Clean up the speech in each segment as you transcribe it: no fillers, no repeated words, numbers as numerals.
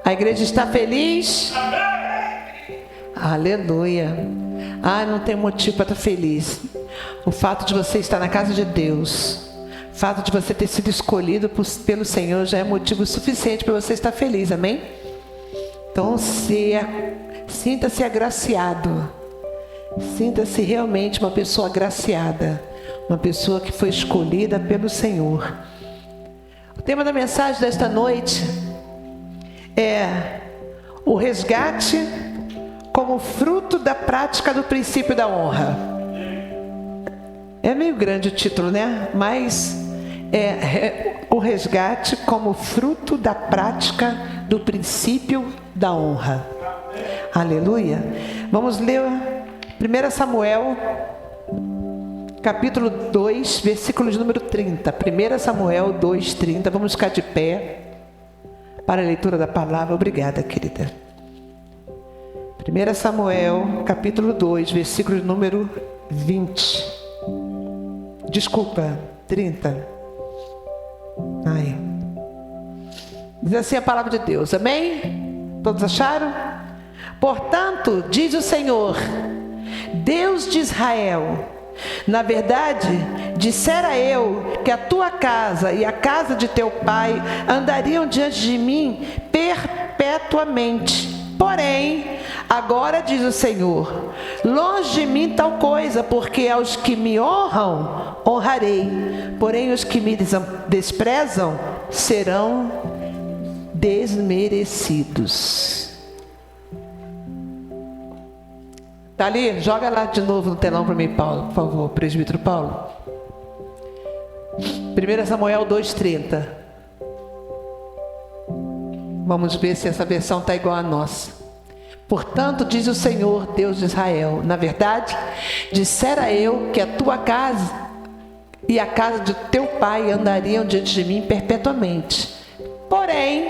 A igreja está feliz? Aleluia. Não tem motivo para estar feliz. O fato de você estar na casa de Deus, o fato de você ter sido escolhido pelo Senhor já é motivo suficiente para você estar feliz, amém? Então sinta-se agraciado. Sinta-se realmente uma pessoa agraciada, uma pessoa que foi escolhida pelo Senhor. O tema da mensagem desta noite é o resgate como fruto da prática do princípio da honra. É meio grande o título, né? Mas é o resgate como fruto da prática do princípio da honra. Aleluia. Vamos ler 1 Samuel, capítulo 2, versículo de número 30. 1 Samuel 2, 30. Vamos ficar de pé para a leitura da palavra. Obrigada, querida. 1 Samuel, capítulo 2, versículo de número 20. Desculpa, 30. Diz assim a palavra de Deus, amém? Todos acharam? Portanto, diz o Senhor, Deus de Israel, na verdade, dissera eu que a tua casa e a casa de teu pai andariam diante de mim perpetuamente. Porém, agora diz o Senhor, longe de mim tal coisa, porque aos que me honram, honrarei, porém os que me desprezam serão desmerecidos. Tá ali? Joga lá de novo no telão para mim, Paulo, por favor, presbítero Paulo. 1 Samuel 2,30. Vamos ver se essa versão está igual à nossa. Portanto, diz o Senhor, Deus de Israel, na verdade, dissera eu que a tua casa e a casa de teu pai andariam diante de mim perpetuamente. Porém,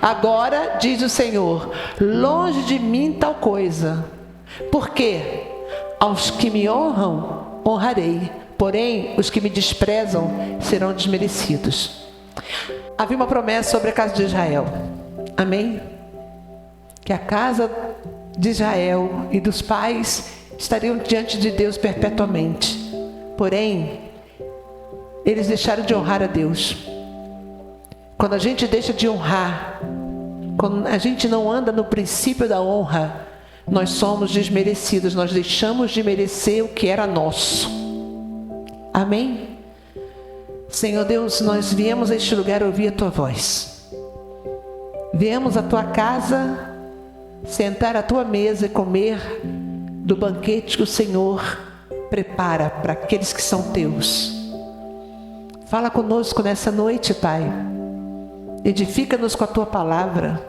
agora diz o Senhor, longe de mim tal coisa, porque aos que me honram, honrarei, porém os que me desprezam serão desmerecidos. Havia uma promessa sobre a casa de Israel, amém? Que a casa de Israel e dos pais estariam diante de Deus perpetuamente, porém eles deixaram de honrar a Deus. Quando a gente deixa de honrar, quando a gente não anda no princípio da honra, nós somos desmerecidos, nós deixamos de merecer o que era nosso. Amém? Senhor Deus, nós viemos a este lugar ouvir a tua voz. Viemos à tua casa, sentar à tua mesa e comer do banquete que o Senhor prepara para aqueles que são teus. Fala conosco nessa noite, Pai. Edifica-nos com a tua palavra,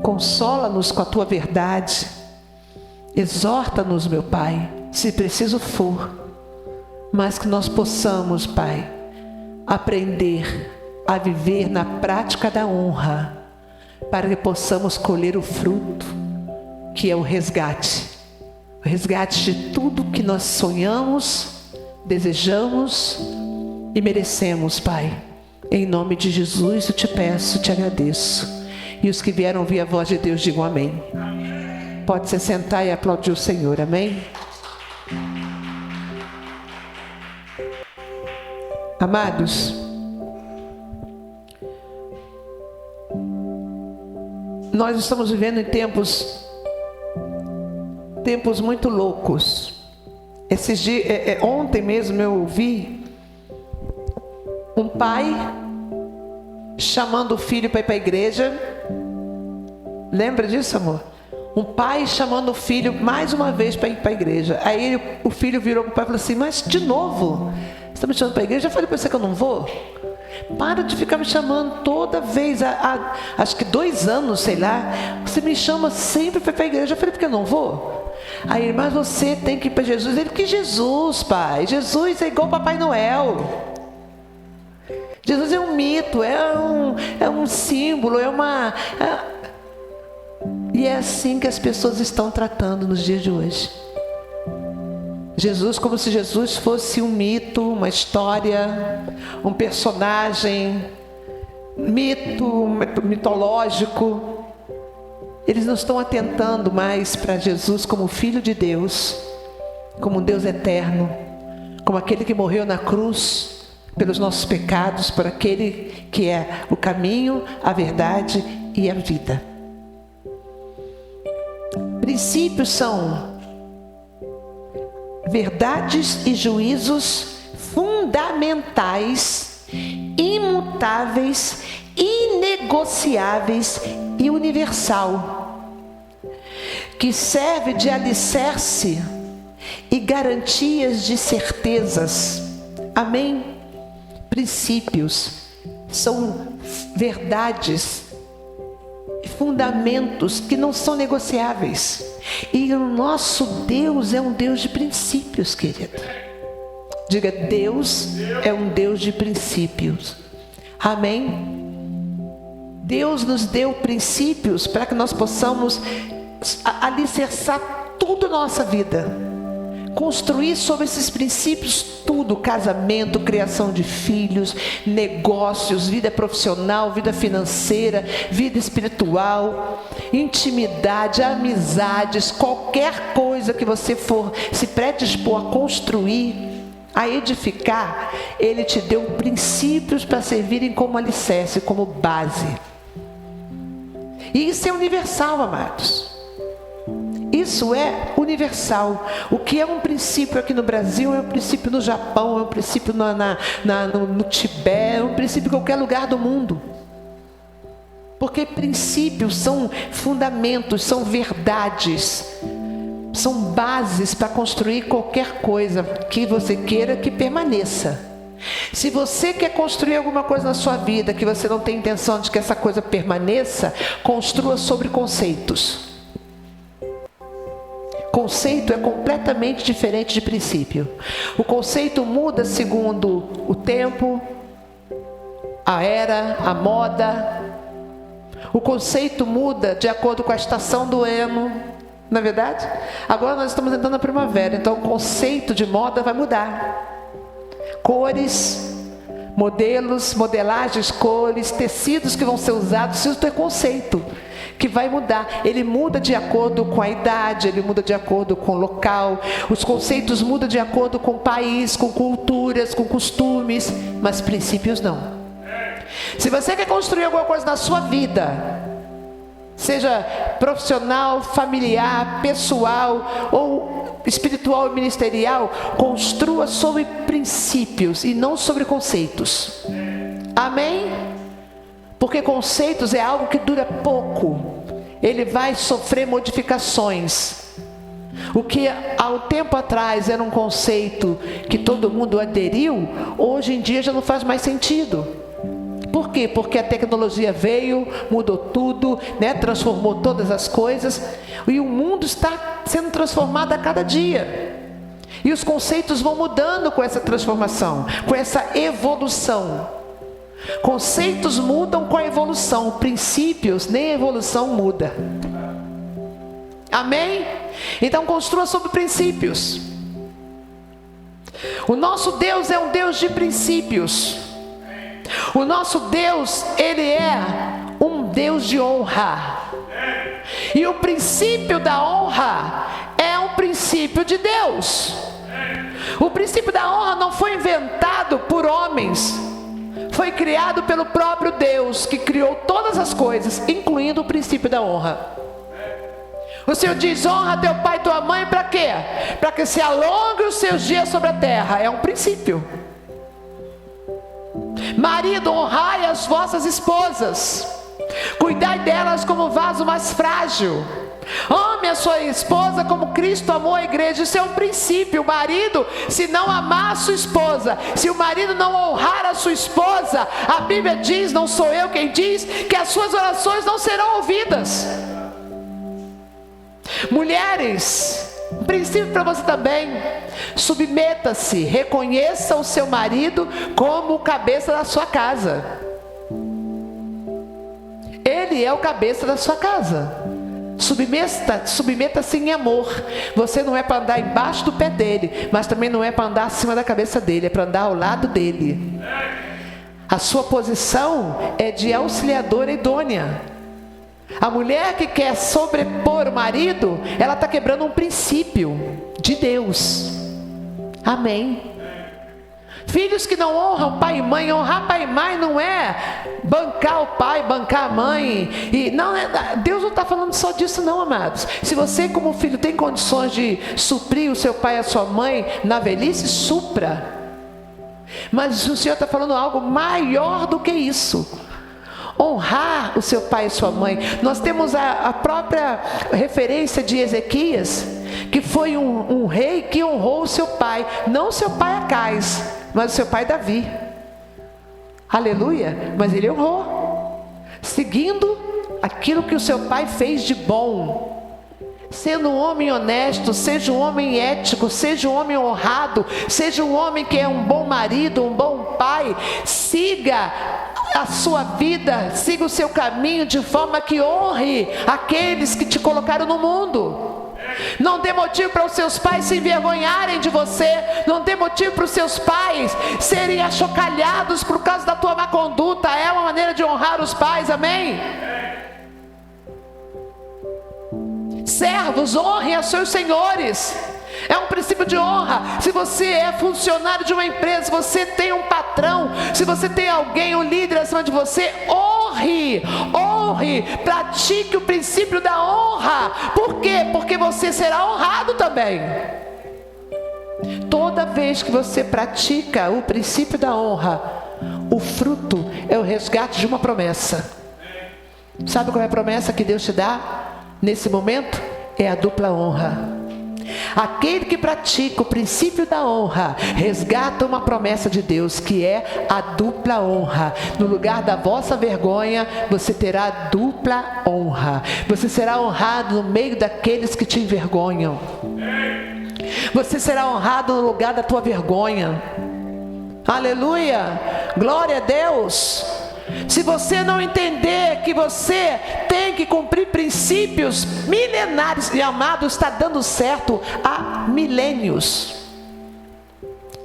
consola-nos com a tua verdade, exorta-nos, meu Pai, se preciso for, mas que nós possamos, Pai, aprender a viver na prática da honra, para que possamos colher o fruto, que é o resgate de tudo que nós sonhamos, desejamos e merecemos, Pai. Em nome de Jesus eu te peço, te agradeço. E os que vieram ouvir a voz de Deus digam amém. Pode se sentar e aplaudir o Senhor, amém? Amados, nós estamos vivendo em tempos muito loucos. Esses dias, ontem mesmo eu ouvi um pai chamando o filho para ir para a igreja. Lembra disso, amor? Um pai chamando o filho mais uma vez para ir para a igreja. Aí o filho virou para o pai e falou assim, mas de novo? Você está me chamando para a igreja? Eu falei para você que eu não vou? Para de ficar me chamando toda vez. Acho que 2 anos, sei lá. Você me chama sempre para ir para a igreja. Eu falei, porque eu não vou? Aí, mas você tem que ir para Jesus. Ele, que Jesus, pai? Jesus é igual Papai Noel. Jesus é um mito, é um símbolo, E é assim que as pessoas estão tratando nos dias de hoje. Jesus, como se Jesus fosse um mito, uma história, um personagem mitológico. Eles não estão atentando mais para Jesus como Filho de Deus, como um Deus eterno, como aquele que morreu na cruz pelos nossos pecados, por aquele que é o caminho, a verdade e a vida. Princípios são verdades e juízos fundamentais, imutáveis, inegociáveis e universal, que serve de alicerce e garantias de certezas. Amém? Princípios são verdades, fundamentos que não são negociáveis. E o nosso Deus é um Deus de princípios, querido. Diga, Deus é um Deus de princípios. Amém? Deus nos deu princípios para que nós possamos alicerçar tudo na nossa vida, construir sobre esses princípios tudo: casamento, criação de filhos, negócios, vida profissional, vida financeira, vida espiritual, intimidade, amizades, qualquer coisa que você for se predispor a construir, a edificar. Ele te deu princípios para servirem como alicerce, como base. E isso é universal, amados. Isso é universal. O que é um princípio aqui no Brasil é um princípio no Japão, é um princípio no Tibete, é um princípio em qualquer lugar do mundo. Porque princípios são fundamentos, são verdades, são bases para construir qualquer coisa que você queira que permaneça. Se você quer construir alguma coisa na sua vida que você não tem intenção de que essa coisa permaneça, construa sobre conceitos. Conceito é completamente diferente de princípio. O conceito muda segundo o tempo, a era, a moda. O conceito muda de acordo com a estação do ano. Não é verdade? Agora nós estamos entrando na primavera, então o conceito de moda vai mudar. Cores, modelos, modelagens, cores, tecidos que vão ser usados, isso é conceito que vai mudar. Ele muda de acordo com a idade, ele muda de acordo com o local. Os conceitos mudam de acordo com o país, com culturas, com costumes, mas princípios não. Se você quer construir alguma coisa na sua vida, seja profissional, familiar, pessoal ou espiritual e ministerial, construa sobre princípios e não sobre conceitos. Amém? Porque conceitos é algo que dura pouco. Ele vai sofrer modificações. O que há um tempo atrás era um conceito que todo mundo aderiu, hoje em dia já não faz mais sentido. Por quê? Porque a tecnologia veio, mudou tudo, né? Transformou todas as coisas. E o mundo está sendo transformado a cada dia. E os conceitos vão mudando com essa transformação, com essa evolução. Conceitos mudam com a evolução. Princípios, nem a evolução muda. Amém? Então construa sobre princípios. O nosso Deus é um Deus de princípios. O nosso Deus, Ele é um Deus de honra. E o princípio da honra é um princípio de Deus. O princípio da honra não foi inventado por homens. Foi criado pelo próprio Deus, que criou todas as coisas, incluindo o princípio da honra. O Senhor diz: honra teu pai e tua mãe, para quê? Para que se alongue os seus dias sobre a terra. É um princípio. Marido, honrai as vossas esposas, cuidai delas como vaso mais frágil. Ame a sua esposa como Cristo amou a igreja. Isso é um princípio. O marido, se não amar a sua esposa, se o marido não honrar a sua esposa, a Bíblia diz, não sou eu quem diz, que as suas orações não serão ouvidas. Mulheres, um princípio para você também: submeta-se, reconheça o seu marido como o cabeça da sua casa. Ele é o cabeça da sua casa. Submeta-se em amor. Você não é para andar embaixo do pé dele, mas também não é para andar acima da cabeça dele, é para andar ao lado dele. A sua posição é de auxiliadora idônea. A mulher que quer sobrepor o marido, ela está quebrando um princípio de Deus. Amém. Filhos que não honram pai e mãe, honrar pai e mãe não é bancar o pai, bancar a mãe. E não, Deus não está falando só disso não, amados. Se você como filho tem condições de suprir o seu pai e a sua mãe na velhice, supra. Mas o Senhor está falando algo maior do que isso. Honrar o seu pai e sua mãe. Nós temos a própria referência de Ezequias, que foi um rei que honrou o seu pai. Não o seu pai Acais, mas o seu pai Davi. Aleluia. Mas ele honrou, seguindo aquilo que o seu pai fez de bom. Sendo um homem honesto, seja um homem ético, seja um homem honrado, seja um homem que é um bom marido, um bom pai. Siga a sua vida, siga o seu caminho de forma que honre aqueles que te colocaram no mundo. Não dê motivo para os seus pais se envergonharem de você. Não dê motivo para os seus pais serem achocalhados por causa da tua má conduta. É uma maneira de honrar os pais, amém? Servos, honrem a seus senhores. É um princípio de honra. Se você é funcionário de uma empresa, se você tem um patrão, se você tem alguém, um líder acima de você, honre, pratique o princípio da honra. Por quê? Porque você será honrado também. Toda vez que você pratica o princípio da honra, o fruto é o resgate de uma promessa. Sabe qual é a promessa que Deus te dá nesse momento? É a dupla honra. Aquele que pratica o princípio da honra resgata uma promessa de Deus, que é a dupla honra. No lugar da vossa vergonha, você terá dupla honra. Você será honrado no meio daqueles que te envergonham. Você será honrado no lugar da tua vergonha. Aleluia! Glória a Deus! Se você não entender que você tem que cumprir princípios milenares, e amado, está dando certo há milênios,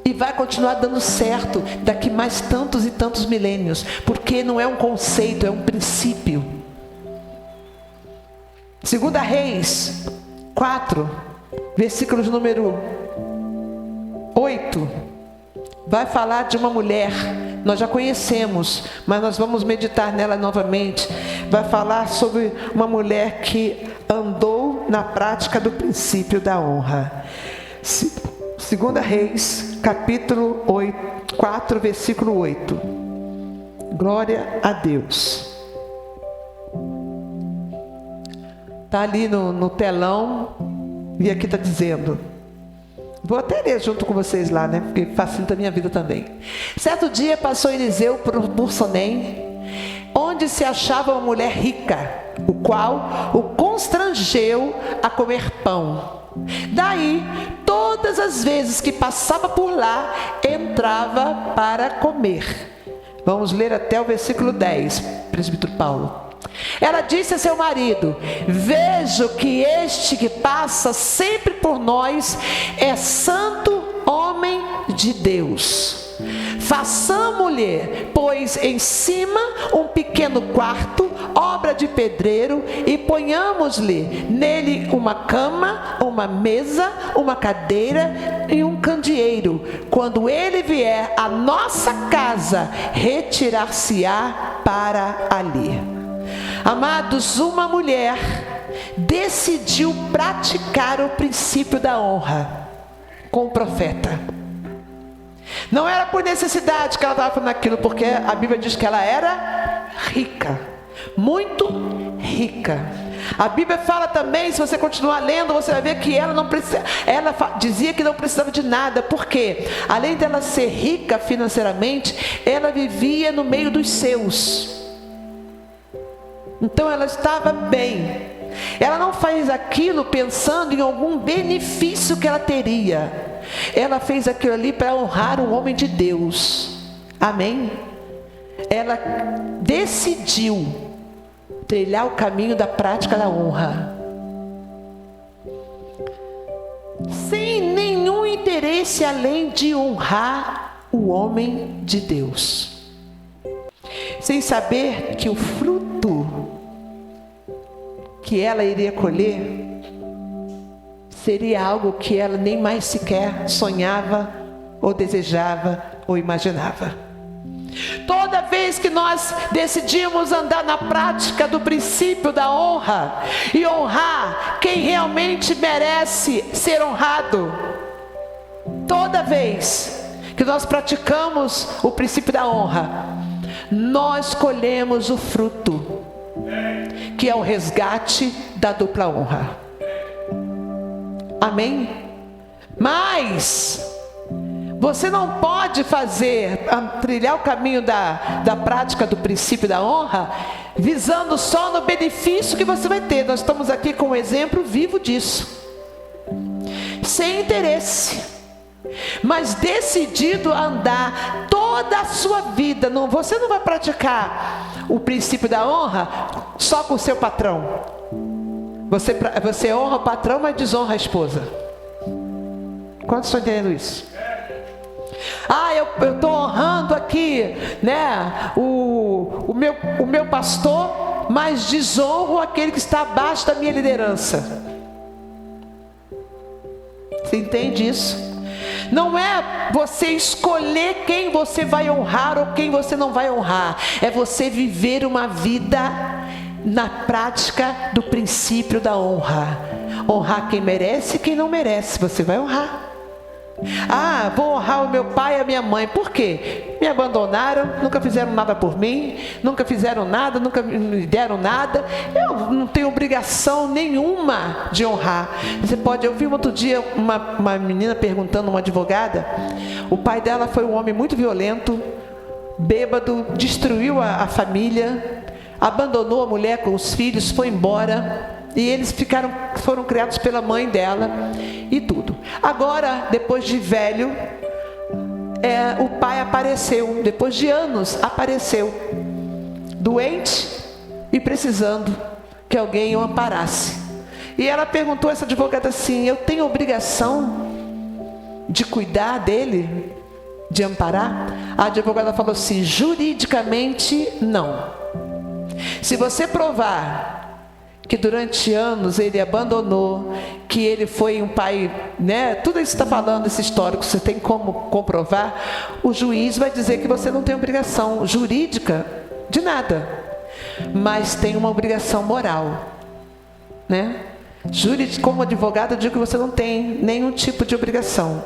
e vai continuar dando certo daqui mais tantos e tantos milênios, porque não é um conceito, é um princípio. 2 Reis 4, versículos número 8, vai falar de uma mulher. Nós já conhecemos, mas nós vamos meditar nela novamente. Vai falar sobre uma mulher que andou na prática do princípio da honra. 2 Reis, capítulo 4, versículo 8. Glória a Deus. Está ali no telão, e aqui está dizendo. Vou até ler junto com vocês lá, né? Porque facilita a minha vida também. Certo dia passou Eliseu por Sunem, onde se achava uma mulher rica, o qual o constrangeu a comer pão. Daí, todas as vezes que passava por lá, entrava para comer. Vamos ler até o versículo 10, presbítero Paulo. Ela disse a seu marido: vejo que este que passa sempre por nós é santo homem de Deus. Façamo-lhe, pois, em cima um pequeno quarto, obra de pedreiro, e ponhamos-lhe nele uma cama, uma mesa, uma cadeira e um candeeiro. Quando ele vier à nossa casa, retirar-se-á para ali. Amados, uma mulher decidiu praticar o princípio da honra com o profeta. Não era por necessidade que ela estava fazendo aquilo, porque a Bíblia diz que ela era rica, muito rica. A Bíblia fala também, se você continuar lendo, você vai ver que ela não precisa, ela dizia que não precisava de nada, porque além dela ser rica financeiramente, ela vivia no meio dos seus. Então ela estava bem. Ela não fez aquilo pensando em algum benefício que ela teria. Ela fez aquilo ali para honrar um homem de Deus. Amém? Ela decidiu trilhar o caminho da prática da honra, sem nenhum interesse além de honrar o homem de Deus. sem saber que o fruto que ela iria colher seria algo que ela nem mais sequer sonhava, ou desejava, ou imaginava. Toda vez que nós decidimos andar na prática do princípio da honra e honrar quem realmente merece ser honrado, toda vez que nós praticamos o princípio da honra, nós colhemos o fruto, que é o resgate da dupla honra. Amém? Mas você não pode trilhar o caminho da prática do princípio da honra visando só no benefício que você vai ter. Nós estamos aqui com um exemplo vivo disso. Sem interesse, mas decidido a andar toda a sua vida. Você não vai praticar o princípio da honra só com o seu patrão. Você honra o patrão, mas desonra a esposa. Quantos estão entendendo isso? Eu estou honrando aqui, né, o meu pastor, mas desonro aquele que está abaixo da minha liderança. Você entende isso? Não é você escolher quem você vai honrar ou quem você não vai honrar. É você viver uma vida na prática do princípio da honra. Honrar quem merece e quem não merece, você vai honrar. Vou honrar o meu pai e a minha mãe. Por quê? Me abandonaram, nunca fizeram nada por mim, nunca fizeram nada, nunca me deram nada. Eu não tenho obrigação nenhuma de honrar. Eu vi outro dia uma menina perguntando a uma advogada. O pai dela foi um homem muito violento, bêbado, destruiu a família, abandonou a mulher com os filhos, foi embora. E eles foram criados pela mãe dela e tudo. Agora, depois de velho, o pai apareceu, depois de anos, apareceu, doente e precisando que alguém o amparasse. E ela perguntou a essa advogada assim: eu tenho obrigação de cuidar dele, de amparar? A advogada falou assim: juridicamente não. Se você provar que durante anos ele abandonou, que ele foi um pai, né? Tudo isso está falando, esse histórico, você tem como comprovar, o juiz vai dizer que você não tem obrigação jurídica de nada, mas tem uma obrigação moral, né? Como advogado, eu digo que você não tem nenhum tipo de obrigação,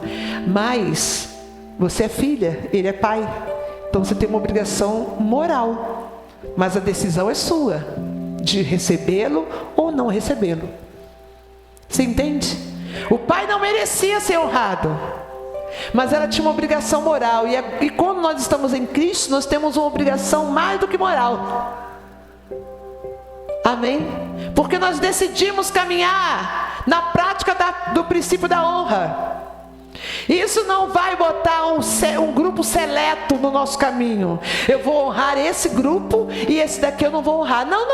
mas você é filha, ele é pai, então você tem uma obrigação moral, mas a decisão é sua, de recebê-lo ou não recebê-lo. Você entende? O pai não merecia ser honrado, mas ela tinha uma obrigação moral. E quando nós estamos em Cristo, nós temos uma obrigação mais do que moral. Amém? Porque nós decidimos caminhar na prática do princípio da honra. Isso não vai botar um grupo seleto no nosso caminho. Eu vou honrar esse grupo e esse daqui eu não vou honrar. Não.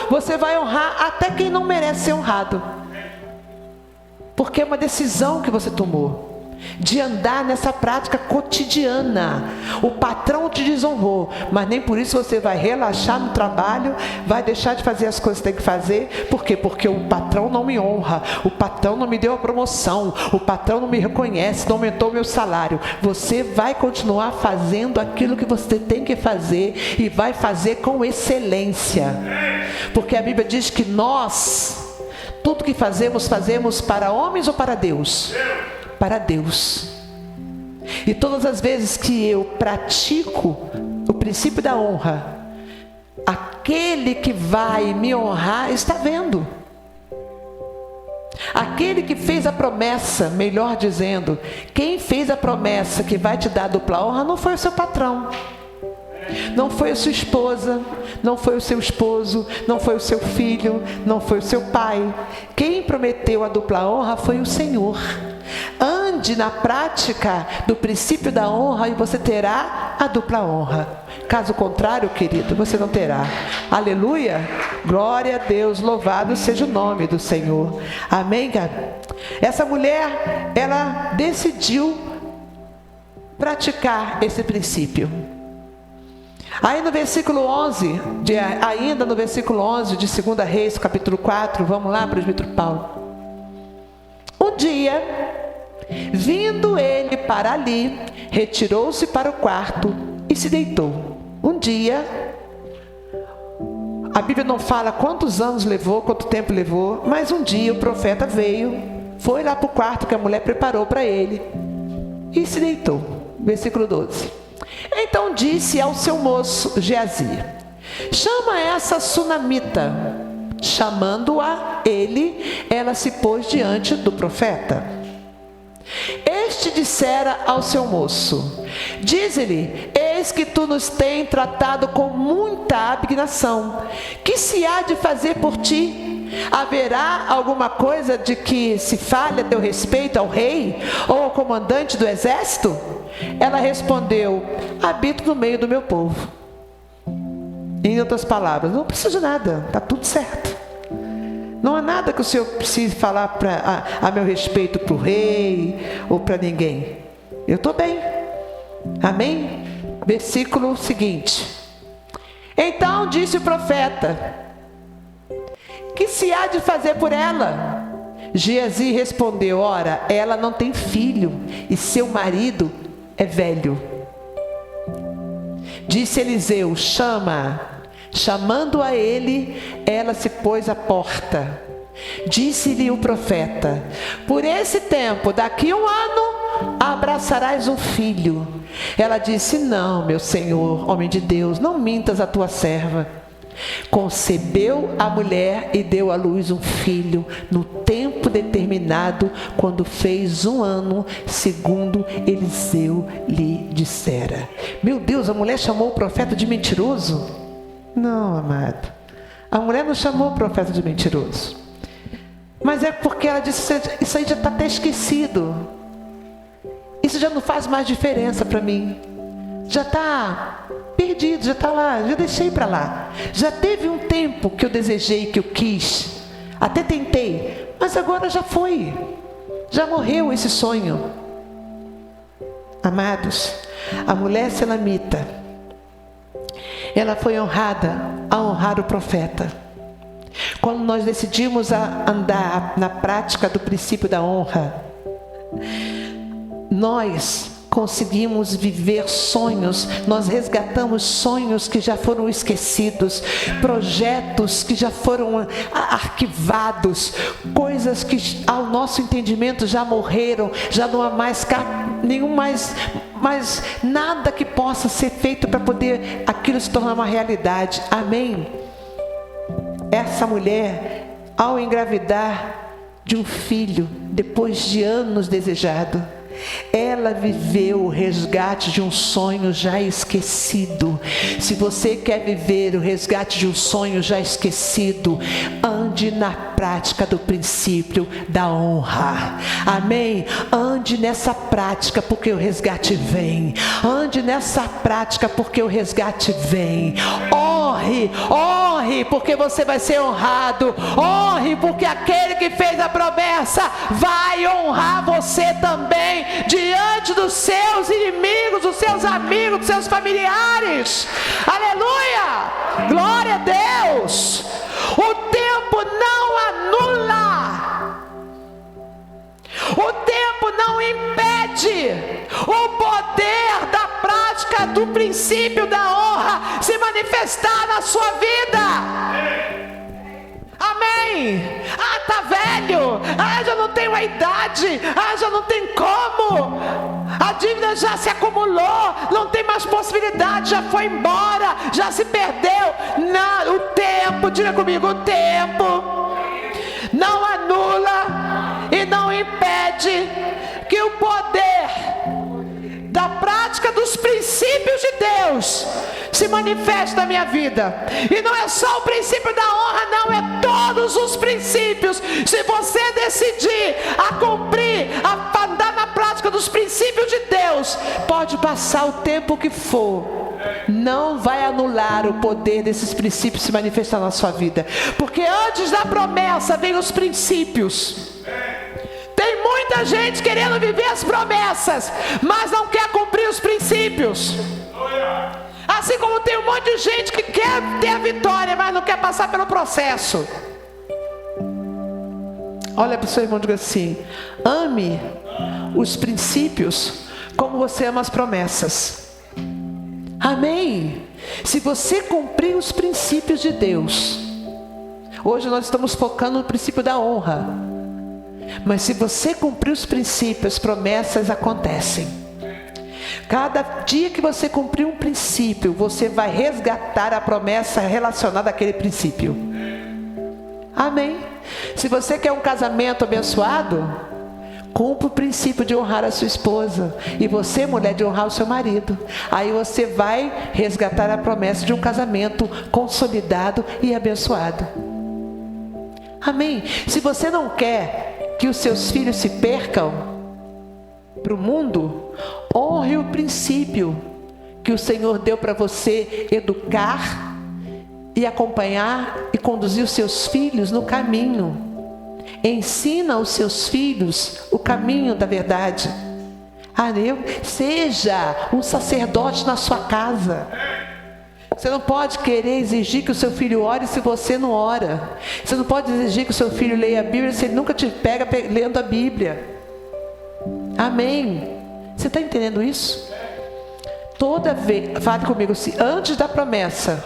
Você vai honrar até quem não merece ser honrado. Porque é uma decisão que você tomou de andar nessa prática cotidiana. O patrão te desonrou, mas nem por isso você vai relaxar no trabalho, vai deixar de fazer as coisas que tem que fazer. Por quê? Porque o patrão não me honra, o patrão não me deu a promoção, o patrão não me reconhece, não aumentou o meu salário. Você vai continuar fazendo aquilo que você tem que fazer e vai fazer com excelência, porque a Bíblia diz que nós, tudo que fazemos para homens ou para Deus? Para Deus. E todas as vezes que eu pratico o princípio da honra, aquele que vai me honrar está vendo. Aquele que fez a promessa, melhor dizendo, quem fez a promessa que vai te dar dupla honra não foi o seu patrão, não foi a sua esposa, não foi o seu esposo, não foi o seu filho, não foi o seu pai. Quem prometeu a dupla honra foi o Senhor. Ande na prática do princípio da honra e você terá a dupla honra. Caso contrário, querido, você não terá. Aleluia, glória a Deus, louvado seja o nome do Senhor. Amém, cara? Essa mulher, ela decidiu praticar esse princípio. Aí no versículo 11, ainda no versículo 11 de 2 Reis, capítulo 4, vamos lá, presbítero Paulo. Um dia, vindo ele para ali, retirou-se para o quarto e se deitou. Um dia, a Bíblia não fala quantos anos levou, quanto tempo levou, mas um dia o profeta veio, foi lá para o quarto que a mulher preparou para ele e se deitou. Versículo 12. Então disse ao seu moço Geazi: chama essa sunamita. Chamando-a ele, ela se pôs diante do profeta. Este dissera ao seu moço: dize-lhe, eis que tu nos tens tratado com muita abnegação. Que se há de fazer por ti? Haverá alguma coisa de que se fale a teu respeito ao rei ou ao comandante do exército? Ela respondeu: habito no meio do meu povo. Em outras palavras, não preciso de nada, está tudo certo. Não há nada que o Senhor precise falar a meu respeito para o rei ou para ninguém. Eu estou bem. Amém? Versículo seguinte. Então disse o profeta: que se há de fazer por ela? Geazi respondeu: ora, ela não tem filho e seu marido é velho. Disse Eliseu: chama. Chamando a ele, ela se pôs à porta. Disse-lhe o profeta: por esse tempo, daqui 1 ano, abraçarás um filho. Ela disse: não, meu senhor, homem de Deus, não mintas a tua serva. Concebeu a mulher e deu à luz um filho no tempo determinado, quando fez 1 ano, segundo Eliseu lhe dissera. Meu Deus, a mulher chamou o profeta de mentiroso? Não, amado, a mulher não chamou o profeta de mentiroso, mas é porque ela disse: isso aí já está até esquecido, isso já não faz mais diferença para mim, já está perdido, já está lá, já deixei para lá. Já teve um tempo que eu desejei, que eu quis, até tentei, mas agora já foi, já morreu esse sonho. Amados, a mulher selamita, ela foi honrada a honrar o profeta. Quando nós decidimos andar na prática do princípio da honra, nós conseguimos viver sonhos, nós resgatamos sonhos que já foram esquecidos, projetos que já foram arquivados, coisas que ao nosso entendimento já morreram, já não há mais mais nada que possa ser feito para poder aquilo se tornar uma realidade. Amém? Essa mulher, ao engravidar de um filho, depois de anos desejado, ela viveu o resgate de um sonho já esquecido. Se você quer viver o resgate de um sonho já esquecido, ande na prática do princípio da honra. Amém? Ande nessa prática, porque o resgate vem. Ande nessa prática, porque o resgate vem. Honre, honre, porque você vai ser honrado. Honre, porque aquele que fez a promessa vai honrar você também diante dos seus inimigos, dos seus amigos, dos seus familiares. Aleluia! Glória a Deus! O tempo não anula, o tempo não impede o poder da prática do princípio da honra se manifestar na sua vida. Amém? Ah, tá velho. Ah, já não tenho a idade. Ah, já não tem como. A dívida já se acumulou. Não tem mais possibilidade. Já foi embora. Já se perdeu. Não, o tempo, diga comigo, o tempo não anula e não impede que o poder da prática dos princípios de Deus se manifesta na minha vida. E não é só o princípio da honra, não, é todos os princípios. Se você decidir a cumprir, a andar na prática dos princípios de Deus, pode passar o tempo que for, não vai anular o poder desses princípios se manifestar na sua vida, porque antes da promessa vem os princípios. Tem muita gente querendo viver as promessas, mas não quer cumprir os princípios. A Assim como tem um monte de gente que quer ter a vitória, mas não quer passar pelo processo. Olha para o seu irmão e diga assim: ame os princípios como você ama as promessas. Amém? Se você cumprir os princípios de Deus, hoje nós estamos focando no princípio da honra, mas se você cumprir os princípios, as promessas acontecem. Cada dia que você cumprir um princípio, você vai resgatar a promessa relacionada àquele princípio. Amém? Se você quer um casamento abençoado, cumpra o princípio de honrar a sua esposa. E você, mulher, de honrar o seu marido. Aí você vai resgatar a promessa de um casamento consolidado e abençoado. Amém? Se você não quer que os seus filhos se percam para o mundo, honre o princípio que o Senhor deu para você educar e acompanhar e conduzir os seus filhos no caminho. Ensina aos seus filhos o caminho da verdade. Seja um sacerdote na sua casa. Você não pode querer exigir que o seu filho ore se você não ora. Você não pode exigir que o seu filho leia a Bíblia se ele nunca te pega lendo a Bíblia. Amém? Você está entendendo isso? Toda vez, fale comigo assim: antes da promessa,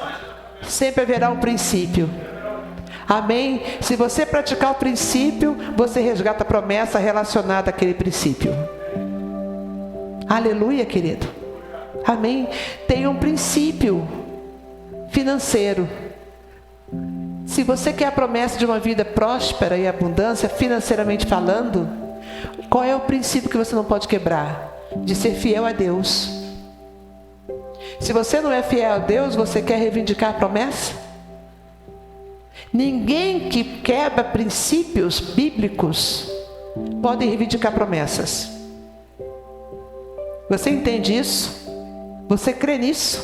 sempre haverá um princípio. Amém? Se você praticar o princípio, você resgata a promessa relacionada àquele princípio. Aleluia, querido. Amém? Tem um princípio financeiro. Se você quer a promessa de uma vida próspera e abundância, financeiramente falando, qual é o princípio que você não pode quebrar? De ser fiel a Deus. Se você não é fiel a Deus, você quer reivindicar a promessa? Ninguém que quebra princípios bíblicos pode reivindicar promessas. Você entende isso? Você crê nisso?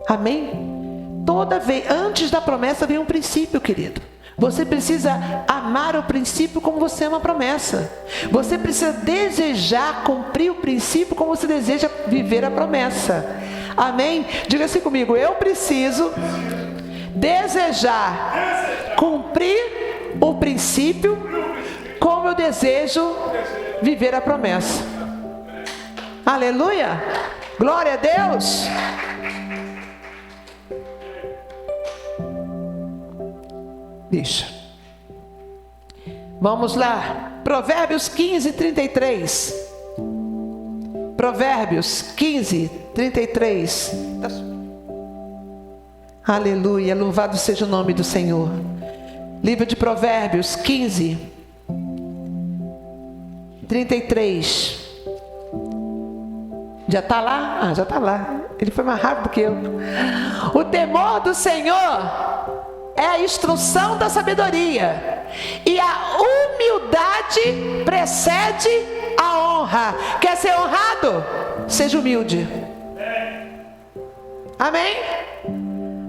Amém? Toda vez, antes da promessa vem um princípio, querido. Você precisa amar o princípio como você ama a promessa. Você precisa desejar cumprir o princípio como você deseja viver a promessa. Amém? Diga assim comigo: eu preciso desejar cumprir o princípio como eu desejo viver a promessa. Aleluia! Glória a Deus! Deixa. Vamos lá. Provérbios 15, 33. Provérbios 15, 33. Aleluia, louvado seja o nome do Senhor. Livro de Provérbios 15, 33. Já está lá? Ah, já está lá. Ele foi mais rápido que eu. O temor do Senhor é a instrução da sabedoria, e a humildade precede a honra. Quer ser honrado? Seja humilde. Amém?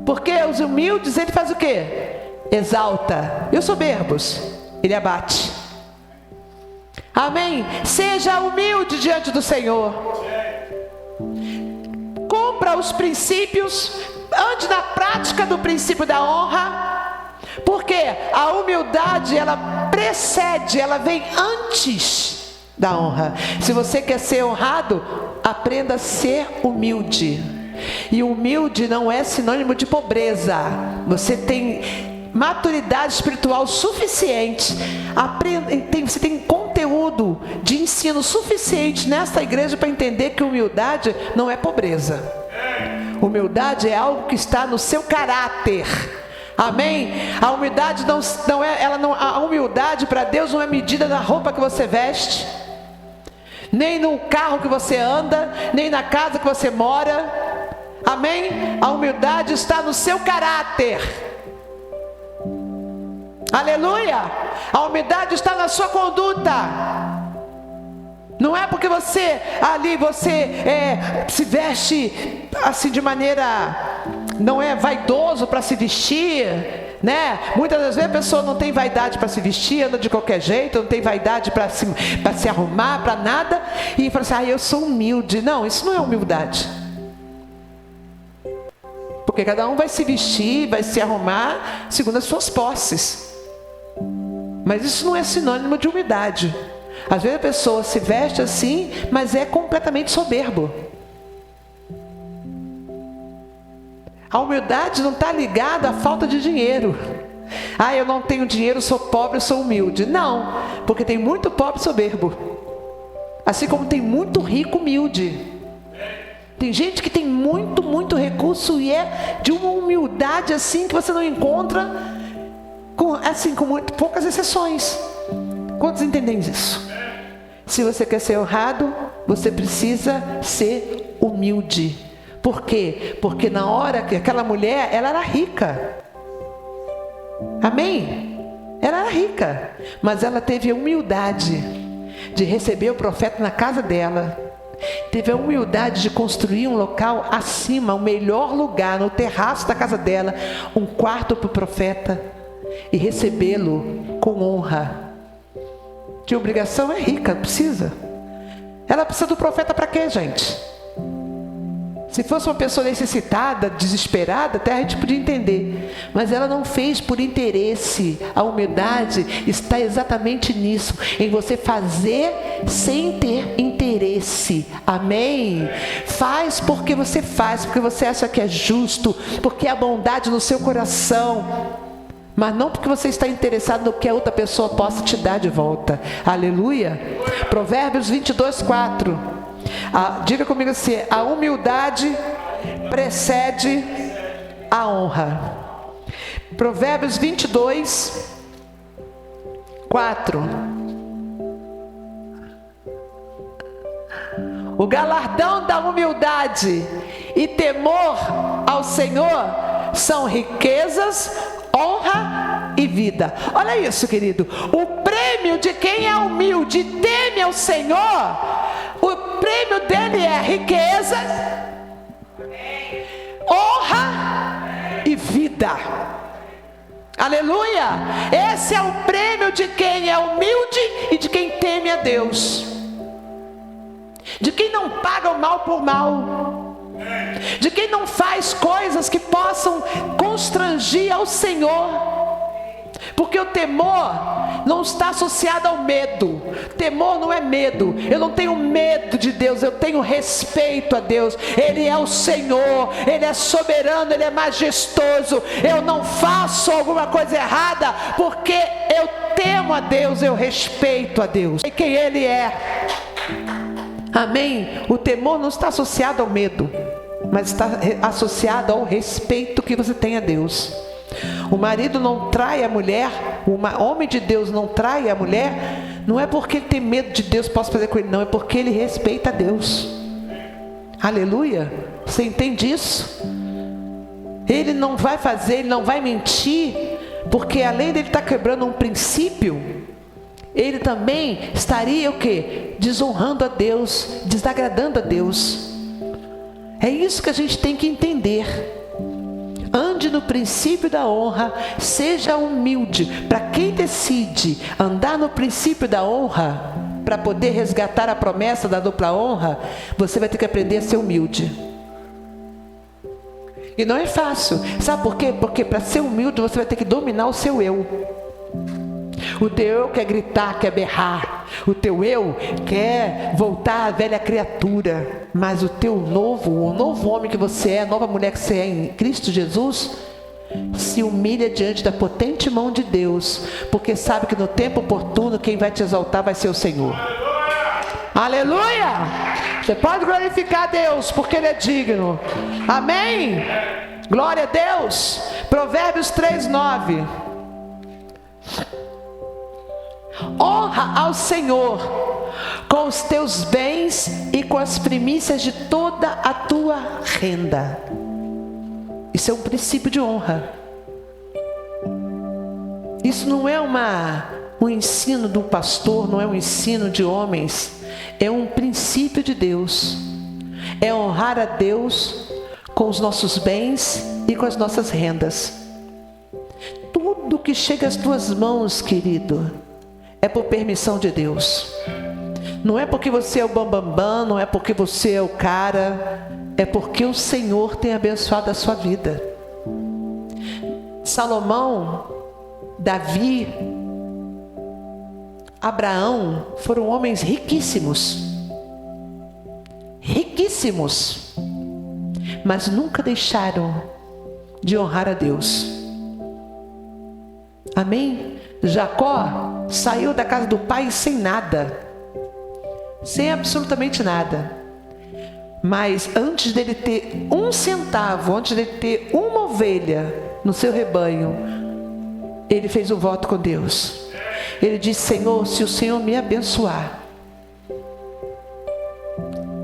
Porque os humildes, ele faz o quê? Exalta. E os soberbos, ele abate. Amém? Seja humilde diante do Senhor. Cumpra os princípios, ande na prática do princípio da honra. Porque a humildade, ela precede, ela vem antes da honra. Se você quer ser honrado, aprenda a ser humilde. E humilde não é sinônimo de pobreza. Você tem maturidade espiritual suficiente, você tem conteúdo de ensino suficiente nesta igreja para entender que humildade não é pobreza. Humildade é algo que está no seu caráter. Amém? A humildade a humildade para Deus não é medida da roupa que você veste, nem no carro que você anda, nem na casa que você mora. Amém? A humildade está no seu caráter. Aleluia! A humildade está na sua conduta. Não é porque você se veste assim de maneira, não é vaidoso para se vestir, né? Muitas das vezes a pessoa não tem vaidade para se vestir, anda de qualquer jeito, não tem vaidade para se arrumar, para nada, e fala assim: eu sou humilde. Não, isso não é humildade. Porque cada um vai se vestir, vai se arrumar segundo as suas posses. Mas isso não é sinônimo de humildade. Às vezes a pessoa se veste assim, mas é completamente soberbo. A humildade não está ligada à falta de dinheiro. Ah, eu não tenho dinheiro, sou pobre, sou humilde. Não, porque tem muito pobre soberbo. Assim como tem muito rico humilde. Tem gente que tem muito recurso e é de uma humildade assim que você não encontra, com muito poucas exceções. Quantos entendem isso? Se você quer ser honrado, você precisa ser humilde. Por quê? Porque na hora que aquela mulher, ela era rica. Amém? Ela era rica, mas ela teve a humildade de receber o profeta na casa dela. Teve a humildade de construir um local acima, o melhor lugar, no terraço da casa dela, um quarto para o profeta, e recebê-lo com honra. De obrigação é rica, precisa. Ela precisa do profeta para quê, gente? Se fosse uma pessoa necessitada, desesperada, até a gente podia entender. Mas ela não fez por interesse. A humildade está exatamente nisso, em você fazer sem ter interesse. Amém? Faz porque você faz, porque você acha que é justo, porque há bondade no seu coração. Mas não porque você está interessado no que a outra pessoa possa te dar de volta. Aleluia. Provérbios 22:4. Diga comigo assim: a humildade precede a honra. Provérbios 22:4. O galardão da humildade e temor ao Senhor são riquezas, honra e vida. Olha isso, querido. O prêmio de quem é humilde e teme ao Senhor, o prêmio dele é riqueza, honra e vida. Aleluia! Esse é o prêmio de quem é humilde e de quem teme a Deus. De quem não paga o mal por mal. De quem não faz coisas que possam constrangir ao Senhor. Porque o temor não está associado ao medo. Temor não é medo. Eu não tenho medo de Deus, eu tenho respeito a Deus. Ele é o Senhor, Ele é soberano, Ele é majestoso. Eu não faço alguma coisa errada porque eu temo a Deus, eu respeito a Deus. E quem Ele é. Amém? O temor não está associado ao medo, mas está associado ao respeito que você tem a Deus. O marido não trai a mulher, o homem de Deus não trai a mulher, não é porque ele tem medo de Deus, posso fazer com ele, não, é porque ele respeita a Deus. Aleluia, você entende isso? Ele não vai fazer, ele não vai mentir, porque além de ele estar quebrando um princípio, ele também estaria o quê? Desonrando a Deus, desagradando a Deus. É isso que a gente tem que entender. Ande no princípio da honra, seja humilde. Para quem decide andar no princípio da honra, para poder resgatar a promessa da dupla honra, você vai ter que aprender a ser humilde. E não é fácil. Sabe por quê? Porque para ser humilde você vai ter que dominar o seu eu. O teu eu quer gritar, quer berrar. O teu eu quer voltar à velha criatura. Mas o novo homem que você é, a nova mulher que você é em Cristo Jesus, se humilha diante da potente mão de Deus, porque sabe que no tempo oportuno quem vai te exaltar vai ser o Senhor. Aleluia! Você pode glorificar a Deus, porque Ele é digno. Amém? Glória a Deus. Provérbios 3:9. Honra ao Senhor com os teus bens e com as primícias de toda a tua renda. Isso é um princípio de honra. Isso não é um ensino do pastor, não é um ensino de homens. É um princípio de Deus. É honrar a Deus com os nossos bens e com as nossas rendas. Tudo que chega às tuas mãos, querido, é por permissão de Deus. Não é porque você é o bambambam, não é porque você é o cara, é porque o Senhor tem abençoado a sua vida. Salomão, Davi, Abraão foram homens riquíssimos, riquíssimos, mas nunca deixaram de honrar a Deus. Amém? Jacó saiu da casa do pai sem nada, sem absolutamente nada. Mas antes dele ter um centavo, antes dele ter uma ovelha no seu rebanho, ele fez um voto com Deus. Ele disse: Senhor, se o Senhor me abençoar,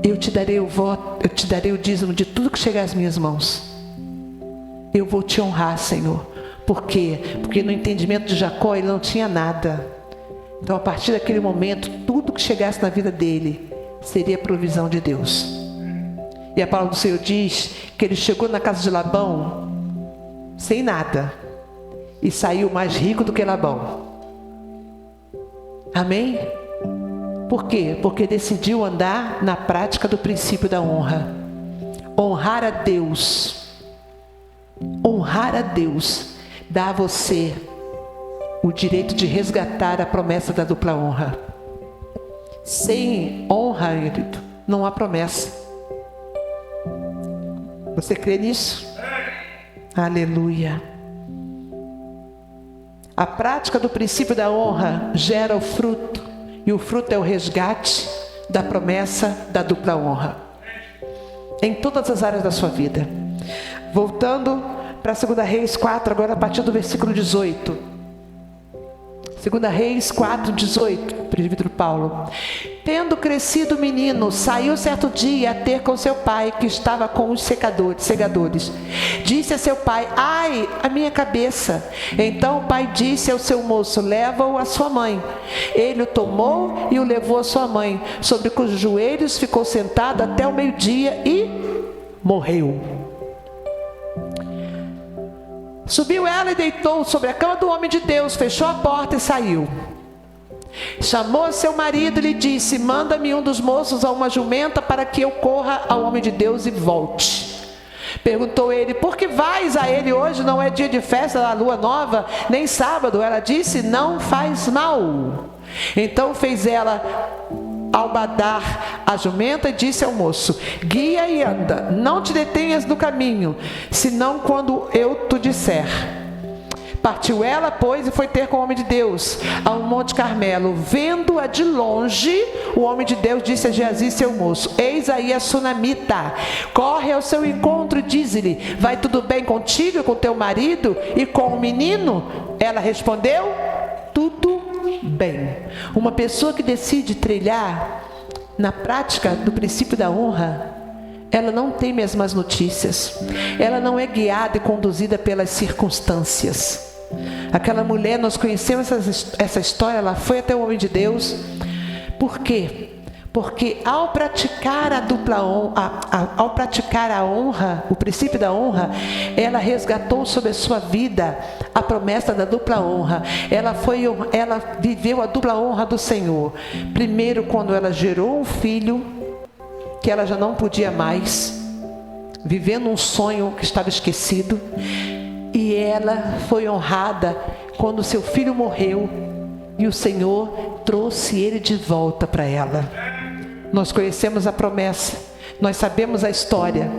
eu te darei o voto, eu te darei o dízimo de tudo que chegar às minhas mãos. Eu vou te honrar, Senhor. Por quê? Porque no entendimento de Jacó ele não tinha nada. Então a partir daquele momento, tudo que chegasse na vida dele seria provisão de Deus. E a palavra do Senhor diz que ele chegou na casa de Labão sem nada e saiu mais rico do que Labão. Amém? Por quê? Porque decidiu andar na prática do princípio da honra. Honrar a Deus. Honrar a Deus dá a você o direito de resgatar a promessa da dupla honra. Sem honra, querido, não há promessa. Você crê nisso? Aleluia. A prática do princípio da honra gera o fruto, e o fruto é o resgate da promessa da dupla honra em todas as áreas da sua vida. Voltando para 2 Reis 4, agora a partir do versículo 18. 2 Reis 4, 18, presbítero Paulo. Tendo crescido o menino, saiu certo dia a ter com seu pai, que estava com os segadores. Disse a seu pai: ai, a minha cabeça. Então o pai disse ao seu moço: leva-o à sua mãe. Ele o tomou e o levou à sua mãe, sobre cujos joelhos ficou sentado até o meio-dia e morreu. Subiu ela e deitou sobre a cama do homem de Deus, fechou a porta e saiu. Chamou seu marido e lhe disse: manda-me um dos moços a uma jumenta, para que eu corra ao homem de Deus e volte. Perguntou ele: por que vais a ele hoje? Não é dia de festa da lua nova, nem sábado. Ela disse: não faz mal. Então fez ela albadar a jumenta e disse ao moço: guia e anda, não te detenhas no caminho, senão quando eu te disser. Partiu ela, pois, e foi ter com o homem de Deus ao Monte Carmelo. Vendo-a de longe, o homem de Deus disse a Geazi, seu moço: eis aí a sunamita, corre ao seu encontro e diz-lhe: vai tudo bem contigo e com teu marido e com o menino? Ela respondeu: tudo bem. Uma pessoa que decide trilhar na prática do princípio da honra, ela não teme as más notícias, ela não é guiada e conduzida pelas circunstâncias. Aquela mulher, nós conhecemos essa história, ela foi até o homem de Deus. Por quê? Porque ao praticar a dupla honra, ao praticar a honra, o princípio da honra, ela resgatou sobre a sua vida a promessa da dupla honra. Ela viveu a dupla honra do Senhor. Primeiro, quando ela gerou um filho que ela já não podia mais, vivendo um sonho que estava esquecido, e ela foi honrada quando seu filho morreu e o Senhor trouxe ele de volta para ela. Nós conhecemos a promessa, nós sabemos a história.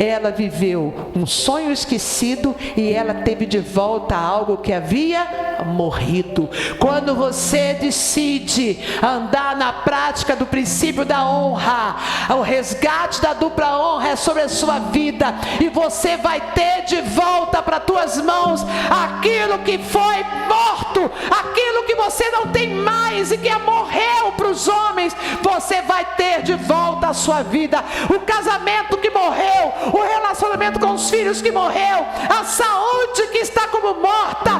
Ela viveu um sonho esquecido e ela teve de volta algo que havia morrido. Quando você decide andar na prática do princípio da honra, o resgate da dupla honra é sobre a sua vida, e você vai ter de volta para tuas mãos aquilo que foi morto, aquilo que você não tem mais e que morreu para os homens. Você vai ter de volta a sua vida, o casamento que morreu, o relacionamento com os filhos que morreu, a saúde que está como morta,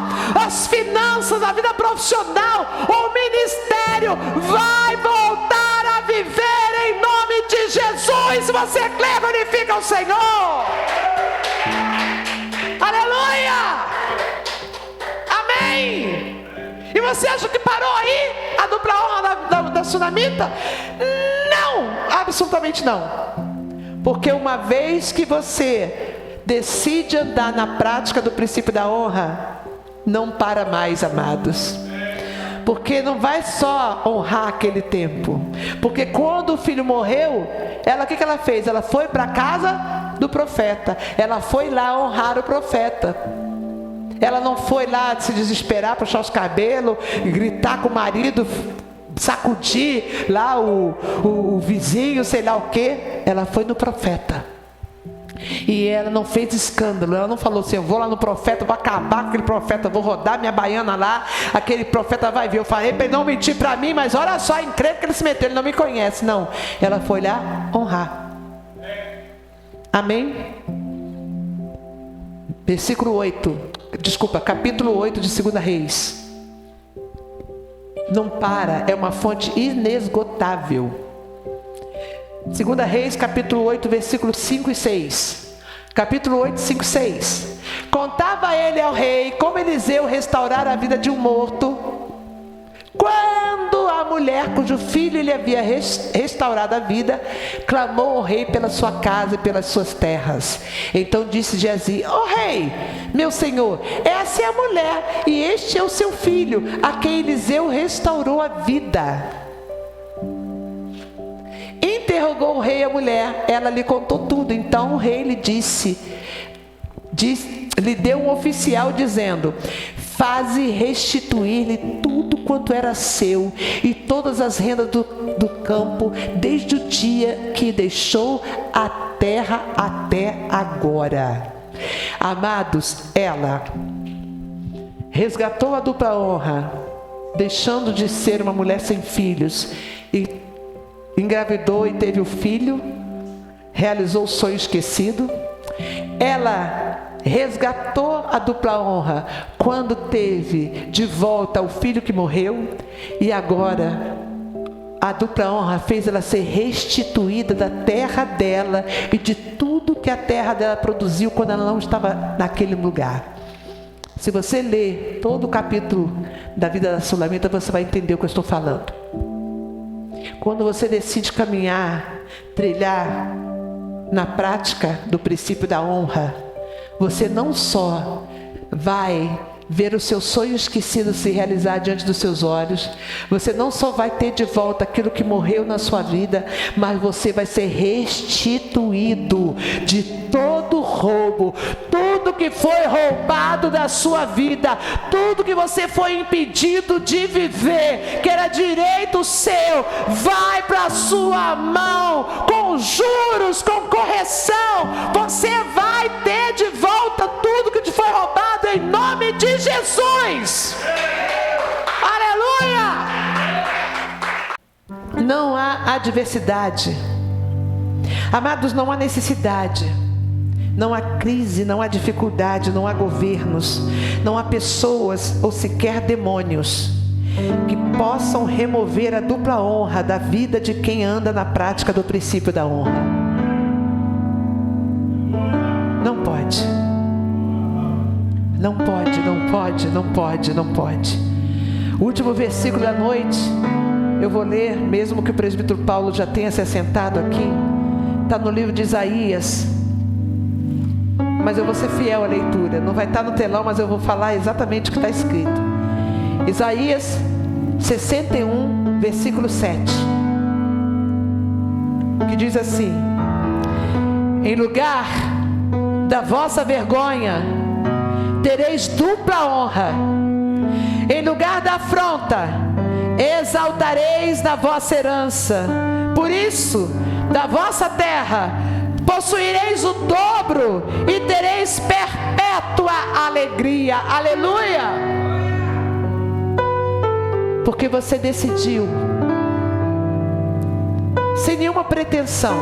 as finanças, a vida profissional, o ministério vai voltar a viver em nome de Jesus. Se você crê, glorifica o Senhor. Aleluia! Amém! E você acha que parou aí a dupla honra sunamita? Não, absolutamente não. Porque uma vez que você decide andar na prática do princípio da honra, não para mais, amados. Porque não vai só honrar aquele tempo. Porque quando o filho morreu, o que ela fez? Ela foi para a casa do profeta. Ela foi lá honrar o profeta. Ela não foi lá se desesperar, puxar os cabelos, gritar com o marido, sacudir lá o vizinho, sei lá o quê. Ela foi no profeta. E ela não fez escândalo. Ela não falou assim: eu vou lá no profeta, vou acabar com aquele profeta, vou rodar minha baiana lá, aquele profeta vai ver. Eu falei para ele não mentir para mim, mas olha só, incrível que ele se meteu, ele não me conhece. Não, ela foi lá honrar. Amém? Capítulo 8 de 2 Reis. Não para, é uma fonte inesgotável. 2 Reis, capítulo 8, versículos 5 e 6. Capítulo 8, 5 e 6. Contava ele ao rei como Eliseu restaurara a vida de um morto, quando a mulher cujo filho lhe havia restaurado a vida clamou ao rei pela sua casa e pelas suas terras. Então disse Geazi: ó rei, meu senhor, essa é a mulher e este é o seu filho, a quem Eliseu restaurou a vida. Interrogou o rei a mulher, ela lhe contou tudo. Então o rei lhe lhe deu um oficial dizendo: faze restituir-lhe tudo quanto era seu e todas as rendas do campo, desde o dia que deixou a terra até agora. Amados, ela resgatou a dupla honra, deixando de ser uma mulher sem filhos, e engravidou e teve o filho, realizou o sonho esquecido. Ela resgatou a dupla honra quando teve de volta o filho que morreu, e agora a dupla honra fez ela ser restituída da terra dela e de tudo que a terra dela produziu quando ela não estava naquele lugar. Se você ler todo o capítulo da vida da Sulamita, você vai entender o que eu estou falando. Quando você decide caminhar, trilhar na prática do princípio da honra, você não só vai ver o seu sonho esquecido se realizar diante dos seus olhos, você não só vai ter de volta aquilo que morreu na sua vida, mas você vai ser restituído de todo roubo, tudo que foi roubado da sua vida, tudo que você foi impedido de viver, que era direito seu, vai para a sua mão, com juros, com correção, você vai ter de volta tudo que te foi roubado em nome de Jesus. Aleluia! Não há adversidade, amados, não há necessidade, não há crise, não há dificuldade, não há governos, não há pessoas ou sequer demônios que possam remover a dupla honra da vida de quem anda na prática do princípio da honra. Não pode. Não pode, não pode, não pode, não pode. O último versículo da noite, eu vou ler, mesmo que o presbítero Paulo já tenha se assentado aqui, está no livro de Isaías, mas eu vou ser fiel à leitura, não vai estar no telão, mas eu vou falar exatamente o que está escrito. Isaías 61, versículo 7, que diz assim: em lugar da vossa vergonha, tereis dupla honra, em lugar da afronta, exaltareis na vossa herança. Por isso, da vossa terra, possuireis o dobro e tereis perpétua alegria. Aleluia! Porque você decidiu, sem nenhuma pretensão,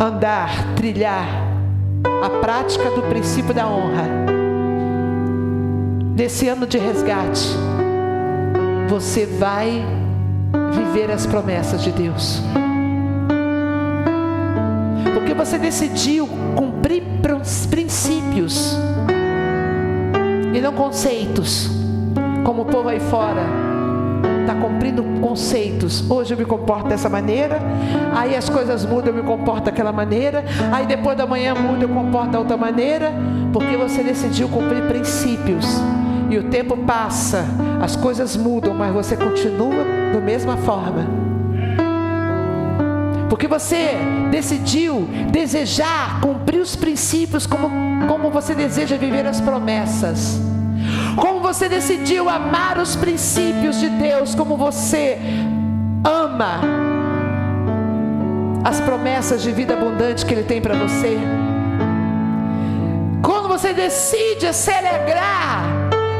andar, trilhar a prática do princípio da honra. Nesse ano de resgate, você vai viver as promessas de Deus, porque você decidiu cumprir princípios e não conceitos, como o povo aí fora está cumprindo conceitos. Hoje eu me comporto dessa maneira, aí as coisas mudam, eu me comporto daquela maneira, aí depois da manhã muda, eu comporto da outra maneira, porque você decidiu cumprir princípios. E o tempo passa, as coisas mudam, mas você continua da mesma forma. Porque você decidiu desejar cumprir os princípios como você deseja viver as promessas. Como você decidiu amar os princípios de Deus, como você ama as promessas de vida abundante que Ele tem para você. Quando você decide se alegrar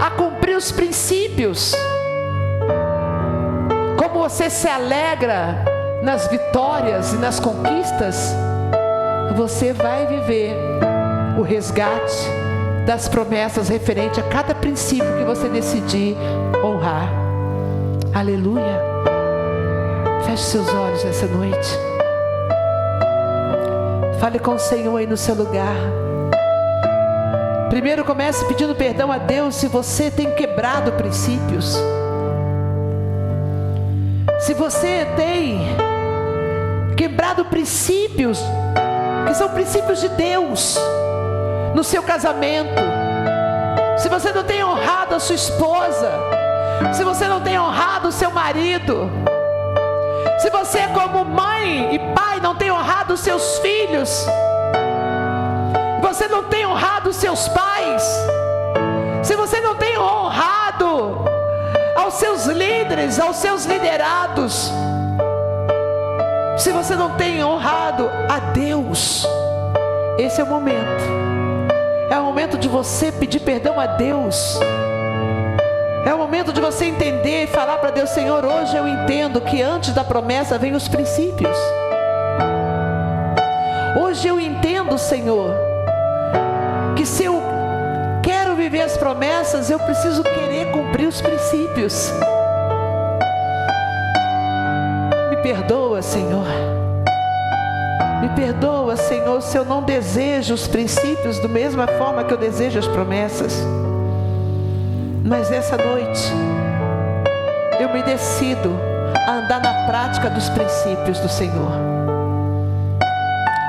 a cumprir os princípios, como você se alegra nas vitórias e nas conquistas, você vai viver o resgate das promessas referente a cada princípio que você decidir honrar. Aleluia. Feche seus olhos nessa noite. Fale com o Senhor aí no seu lugar. Primeiro comece pedindo perdão a Deus se você tem quebrado princípios. Se você tem quebrado princípios que são princípios de Deus no seu casamento, se você não tem honrado a sua esposa, se você não tem honrado o seu marido, se você como mãe e pai não tem honrado os seus filhos, você não tem honrado os seus pais, se você não tem honrado aos seus líderes, aos seus liderados, se você não tem honrado a Deus, esse é o momento. É o momento de você pedir perdão a Deus. É o momento de você entender e falar para Deus: Senhor, hoje eu entendo que antes da promessa vem os princípios. Hoje eu entendo, Senhor, que se eu quero viver as promessas, eu preciso querer cumprir os princípios. Me perdoa, Senhor. Me perdoa, Senhor, se eu não desejo os princípios da mesma forma que eu desejo as promessas. Mas nessa noite, eu me decido a andar na prática dos princípios do Senhor.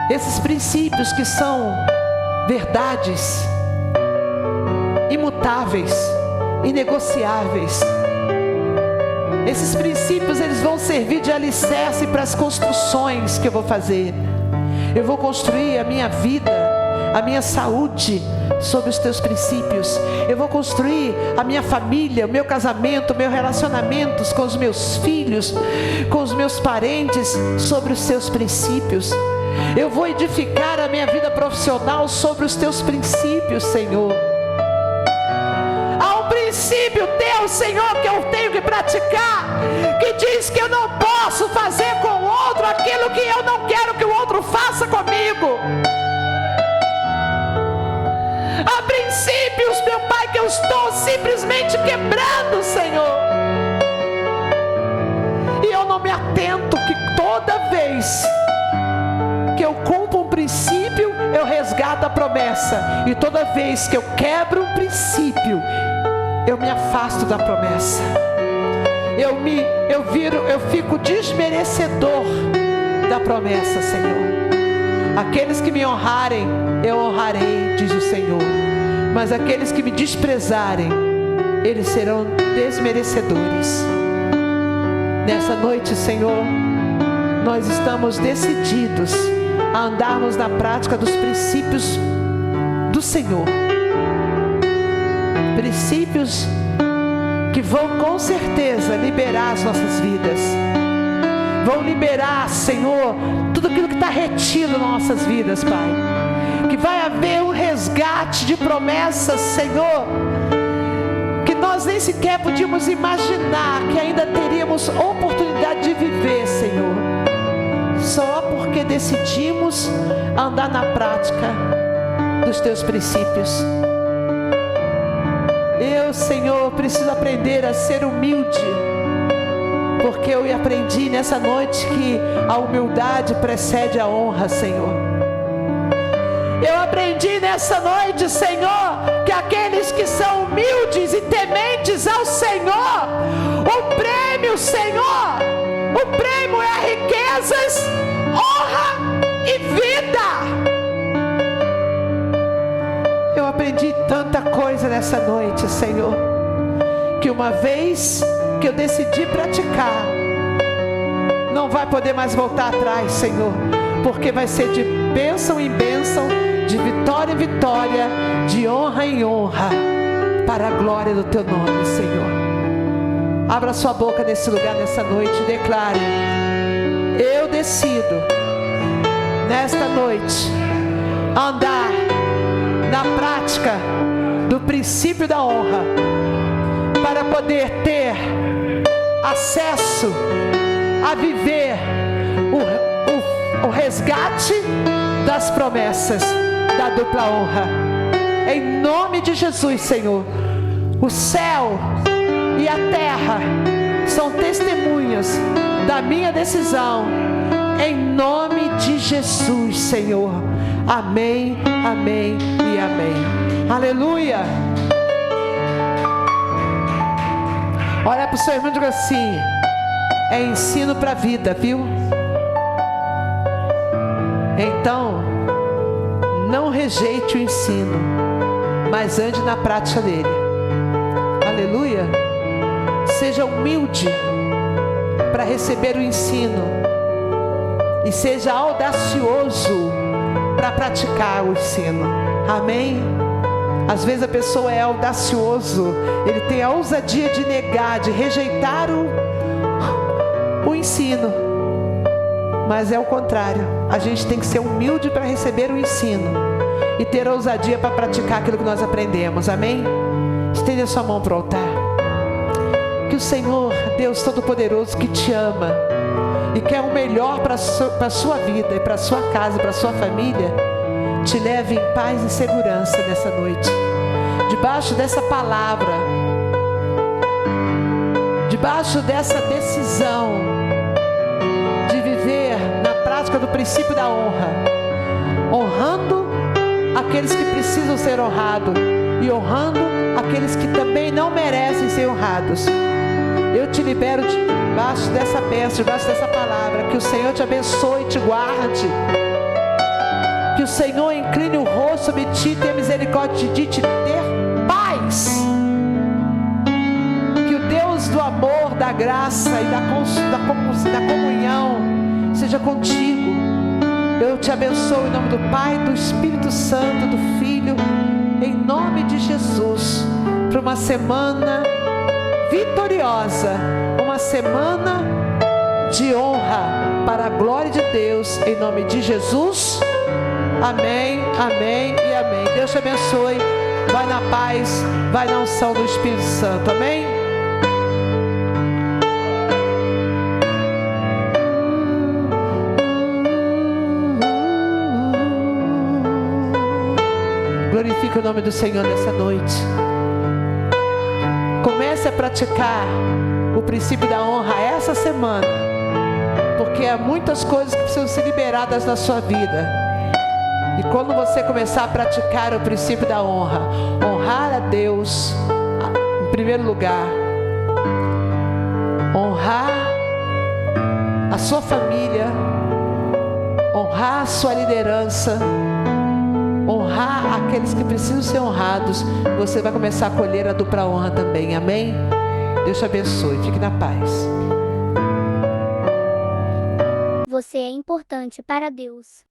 Esses princípios que são verdades imutáveis, inegociáveis. Esses princípios, eles vão servir de alicerce para as construções que eu vou fazer. Eu vou construir a minha vida, a minha saúde sobre os teus princípios. Eu vou construir a minha família, o meu casamento, meus relacionamentos com os meus filhos, com os meus parentes, sobre os teus princípios. Eu vou edificar a minha vida profissional sobre os teus princípios, Senhor. Há um princípio teu, Senhor, que eu tenho que praticar, que diz que eu não posso fazer com o outro aquilo que eu não quero que o outro faça comigo. Há princípios, meu Pai, que eu estou simplesmente quebrando, Senhor. E eu não me atento que toda vez que eu cumpro um princípio, eu resgato a promessa. E toda vez que eu quebro um princípio, eu me afasto da promessa. Eu fico desmerecedor da promessa, Senhor. Aqueles que me honrarem, eu honrarei, diz o Senhor. Mas aqueles que me desprezarem, eles serão desmerecedores. Nessa noite, Senhor, nós estamos decididos a andarmos na prática dos princípios do Senhor. Princípios que vão com certeza liberar as nossas vidas. Vão liberar, Senhor, tudo aquilo que está retido nas nossas vidas, Pai. Que vai haver um resgate de promessas, Senhor, que nós nem sequer podíamos imaginar que ainda teríamos oportunidade de viver, Senhor. Só porque decidimos andar na prática dos Teus princípios. Eu, Senhor, preciso aprender a ser humilde, porque eu aprendi nessa noite que a humildade precede a honra, Senhor. Eu aprendi nessa noite, Senhor, que aqueles que são humildes e tementes ao Senhor, o prêmio Senhor, o prêmio é riquezas, honra e vida. Eu aprendi tanta coisa nessa noite, Senhor, que uma vez que eu decidi praticar, não vai poder mais voltar atrás, Senhor, porque vai ser de bênção em bênção, de vitória em vitória, de honra em honra, para a glória do Teu nome, Senhor. Abra sua boca nesse lugar, nessa noite, e declare: eu decido, nesta noite, andar na prática do princípio da honra, para poder ter acesso a viver o resgate das promessas da dupla honra. Em nome de Jesus, Senhor, o céu e a terra são testemunhas da minha decisão. Em nome de Jesus, Senhor. Amém, amém e amém. Aleluia. Olha para o seu irmão e diga assim: é ensino para a vida, viu? Então, não rejeite o ensino, mas ande na prática dele. Aleluia. Seja humilde para receber o ensino e seja audacioso para praticar o ensino. Amém? Às vezes a pessoa é audacioso, ele tem a ousadia de negar, de rejeitar o ensino, mas é o contrário. A gente tem que ser humilde para receber o ensino e ter a ousadia para praticar aquilo que nós aprendemos. Amém? Estenda sua mão para o altar. Que o Senhor, Deus Todo-Poderoso, que te ama e quer o melhor para a sua vida e para a sua casa, para a sua família, te leve em paz e segurança nessa noite, debaixo dessa palavra, debaixo dessa decisão de viver na prática do princípio da honra, honrando aqueles que precisam ser honrados e honrando aqueles que também não merecem ser honrados. Eu te libero debaixo dessa bênção, debaixo dessa palavra. Que o Senhor te abençoe e te guarde. Que o Senhor incline o rosto sobre ti, tenha misericórdia de te ter paz. Que o Deus do amor, da graça e da comunhão seja contigo. Eu te abençoo em nome do Pai, do Espírito Santo, do Filho, em nome de Jesus, para uma semana vitoriosa, uma semana de honra para a glória de Deus, em nome de Jesus. Amém, amém e amém. Deus te abençoe. Vai na paz, vai na unção do Espírito Santo. Amém. Glorifique o nome do Senhor nessa noite. Comece a praticar o princípio da honra essa semana, porque há muitas coisas que precisam ser liberadas na sua vida. E quando você começar a praticar o princípio da honra, honrar a Deus em primeiro lugar, honrar a sua família, honrar a sua liderança, honrar aqueles que precisam ser honrados, você vai começar a colher a dupla honra também. Amém? Deus te abençoe. Fique na paz. Você é importante para Deus.